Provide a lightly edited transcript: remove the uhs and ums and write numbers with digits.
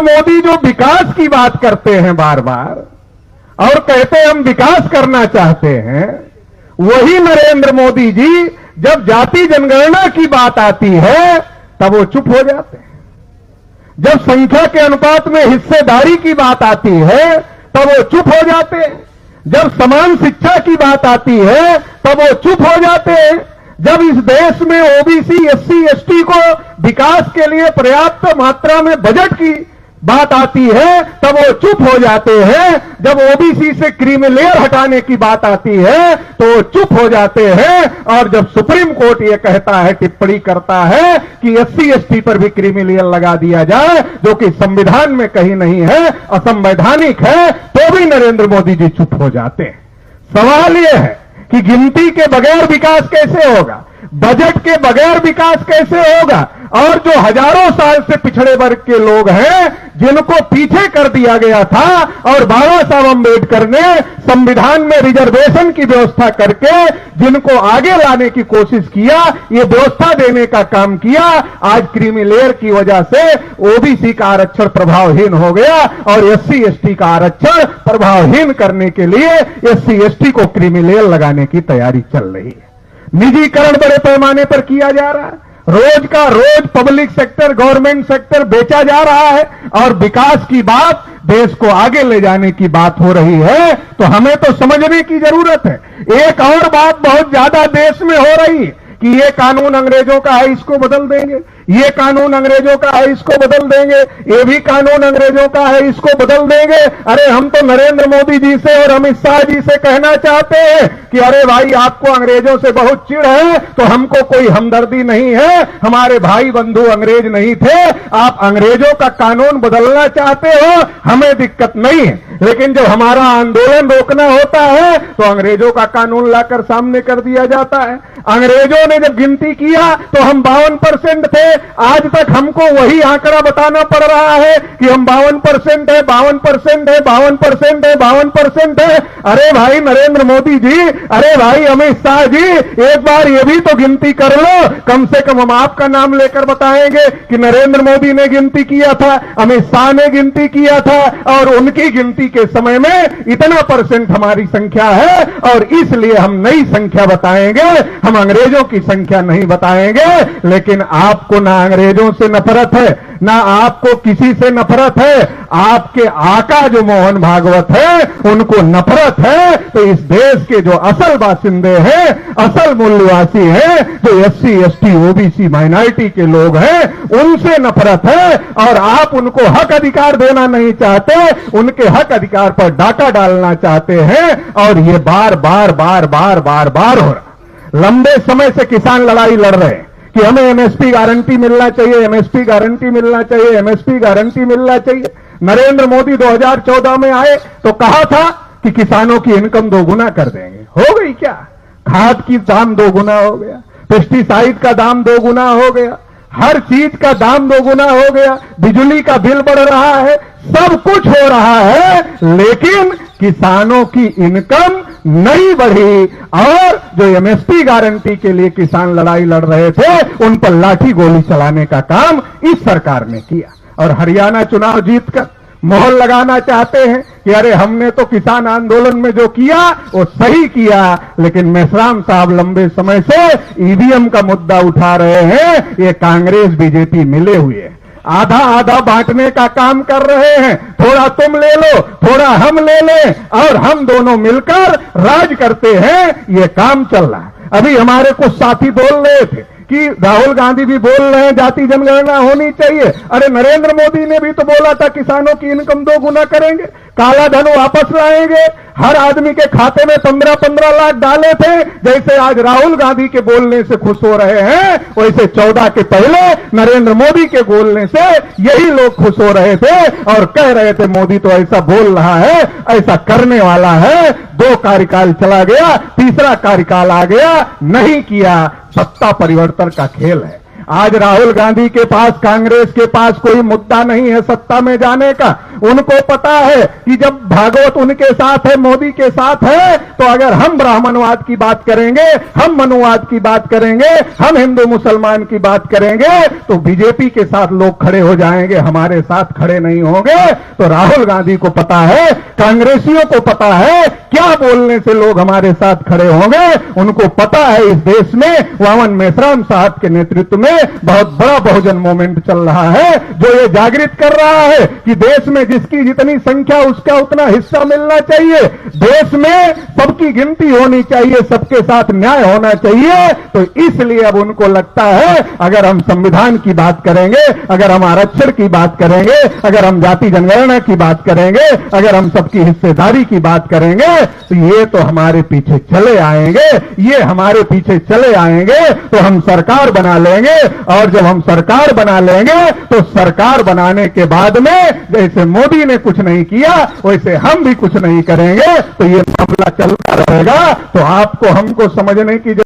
मोदी जो विकास की बात करते हैं बार बार और कहते हैं हम विकास करना चाहते हैं, वही नरेंद्र मोदी जी जब जाति जनगणना की बात आती है तब वो चुप हो जाते हैं। जब संख्या के अनुपात में हिस्सेदारी की बात आती है तब वो चुप हो जाते हैं। जब समान शिक्षा की बात आती है तब वो चुप हो जाते हैं। जब इस देश में ओबीसी, एससी, एसटी को विकास के लिए पर्याप्त मात्रा में बजट की बात आती है तब वो चुप हो जाते हैं। जब ओबीसी से क्रीमी लेयर हटाने की बात आती है तो वो चुप हो जाते हैं। और जब सुप्रीम कोर्ट ये कहता है, टिप्पणी करता है कि एससी एसटी पर भी क्रीमी लेयर लगा दिया जाए, जो कि संविधान में कहीं नहीं है, असंवैधानिक है, तो भी नरेंद्र मोदी जी चुप हो जाते हैं। सवाल यह है कि गिनती के बगैर विकास कैसे होगा, बजट के बगैर विकास कैसे होगा, और जो हजारों साल से पिछड़े वर्ग के लोग हैं जिनको पीछे कर दिया गया था और बाबा साहब अंबेडकर ने संविधान में रिजर्वेशन की व्यवस्था करके जिनको आगे लाने की कोशिश किया, ये व्यवस्था देने का काम किया, आज क्रीमी लेयर की वजह से ओबीसी का आरक्षण प्रभावहीन हो गया और एससी एसटी का आरक्षण प्रभावहीन करने के लिए एससी एसटी को क्रीमी लेयर लगाने की तैयारी चल रही है। निजीकरण बड़े पैमाने पर किया जा रहा है, रोज का रोज पब्लिक सेक्टर, गवर्नमेंट सेक्टर बेचा जा रहा है और विकास की बात, देश को आगे ले जाने की बात हो रही है। तो हमें तो समझने की जरूरत है। एक और बात बहुत ज्यादा देश में हो रही है कि ये कानून अंग्रेजों का है, इसको बदल देंगे, ये कानून अंग्रेजों का है, इसको बदल देंगे, ये भी कानून अंग्रेजों का है, इसको बदल देंगे। अरे हम तो नरेंद्र मोदी जी से और अमित शाह जी से कहना चाहते हैं कि अरे भाई, आपको अंग्रेजों से बहुत चिढ़ है तो हमको कोई हमदर्दी नहीं है, हमारे भाई बंधु अंग्रेज नहीं थे, आप अंग्रेजों का कानून बदलना चाहते हो, हमें दिक्कत नहीं है, लेकिन जब हमारा आंदोलन रोकना होता है तो अंग्रेजों का कानून लाकर सामने कर दिया जाता है। अंग्रेजों ने जब गिनती किया तो हम 52% थे, आज तक हमको वही आंकड़ा बताना पड़ रहा है कि हम 52% है, 52% है, 52% है, 52% है। अरे भाई नरेंद्र मोदी जी, अरे भाई अमित शाह जी, एक बार ये भी तो गिनती कर लो। कम से कम हम आपका नाम लेकर बताएंगे कि नरेंद्र मोदी ने गिनती किया था, अमित शाह ने गिनती किया था और उनकी गिनती के समय में इतना % हमारी संख्या है और इसलिए हम नई संख्या बताएंगे, हम अंग्रेजों की संख्या नहीं बताएंगे। लेकिन आपको ना अंग्रेजों से नफरत है, ना आपको किसी से नफरत है, आपके आका जो मोहन भागवत है उनको नफरत है। तो इस देश के जो असल बासिंदे हैं, असल मूल्यवासी हैं, जो एससी एसटी ओबीसी माइनॉरिटी के लोग हैं, उनसे नफरत है और आप उनको हक अधिकार देना नहीं चाहते, उनके हक अधिकार पर डाका डालना चाहते हैं। और ये बार बार बार बार बार बार हो रहा। लंबे समय से किसान लड़ाई लड़ रहे हैं कि हमें एमएसपी गारंटी मिलना चाहिए, एमएसपी गारंटी मिलना चाहिए, एमएसपी गारंटी मिलना चाहिए। नरेंद्र मोदी 2014 में आए तो कहा था कि किसानों की इनकम 2 गुना कर देंगे। हो गई क्या? खाद की दाम 2 गुना हो गया, पेस्टिसाइड का दाम 2 गुना हो गया, हर चीज का दाम 2 गुना हो गया, बिजली का बिल बढ़ रहा है, सब कुछ हो रहा है, लेकिन किसानों की इनकम नहीं बढ़ी। और जो एमएसपी गारंटी के लिए किसान लड़ाई लड़ रहे थे उन पर लाठी गोली चलाने का काम इस सरकार ने किया। और हरियाणा चुनाव जीतकर मोहर लगाना चाहते हैं कि अरे हमने तो किसान आंदोलन में जो किया वो सही किया। लेकिन मेश्राम साहब लंबे समय से ईवीएम का मुद्दा उठा रहे हैं, ये कांग्रेस बीजेपी मिले हुए हैं, आधा आधा बांटने का काम कर रहे हैं। थोड़ा तुम ले लो, थोड़ा हम ले लें और हम दोनों मिलकर राज करते हैं, ये काम चल रहा है। अभी हमारे कुछ साथी बोल रहे थे कि राहुल गांधी भी बोल रहे हैं जाति जनगणना होनी चाहिए। अरे नरेंद्र मोदी ने भी तो बोला था किसानों की इनकम 2 गुना करेंगे, काला धन वापस लाएंगे, हर आदमी के खाते में 15-15 लाख डाले थे। जैसे आज राहुल गांधी के बोलने से खुश हो रहे हैं, वैसे 14 के पहले नरेंद्र मोदी के बोलने से यही लोग खुश हो रहे थे और कह रहे थे मोदी तो ऐसा बोल रहा है, ऐसा करने वाला है। 2 कार्यकाल चला गया, तीसरा कार्यकाल आ गया, नहीं किया। सत्ता परिवर्तन का खेल है। आज राहुल गांधी के पास, कांग्रेस के पास कोई मुद्दा नहीं है सत्ता में जाने का। उनको पता है कि जब भागवत उनके साथ है, मोदी के साथ है, तो अगर हम ब्राह्मणवाद की बात करेंगे, हम मनुवाद की बात करेंगे, हम हिंदू मुसलमान की बात करेंगे, तो बीजेपी के साथ लोग खड़े हो जाएंगे, हमारे साथ खड़े नहीं होंगे। तो राहुल गांधी को पता है, कांग्रेसियों को पता है क्या बोलने से लोग हमारे साथ खड़े होंगे। उनको पता है इस देश में वामन मेश्राम साहब के नेतृत्व में बहुत बड़ा बहुजन मूवमेंट चल रहा है, जो ये जागृत कर रहा है कि देश में जिसकी जितनी संख्या उसका उतना हिस्सा मिलना चाहिए, देश में सबकी गिनती होनी चाहिए, सबके साथ न्याय होना चाहिए। तो इसलिए अब उनको लगता है अगर हम संविधान की बात करेंगे, अगर हम आरक्षण की बात करेंगे, अगर हम जाति जनगणना की बात करेंगे, अगर हम सबकी हिस्सेदारी की बात करेंगे, तो ये तो हमारे पीछे चले आएंगे, ये हमारे पीछे चले आएंगे, तो हम सरकार बना लेंगे। और जब हम सरकार बना लेंगे तो सरकार बनाने के बाद में जैसे मोदी ने कुछ नहीं किया वैसे हम भी कुछ नहीं करेंगे, तो ये मामला चलता रहेगा। तो आपको हमको समझने की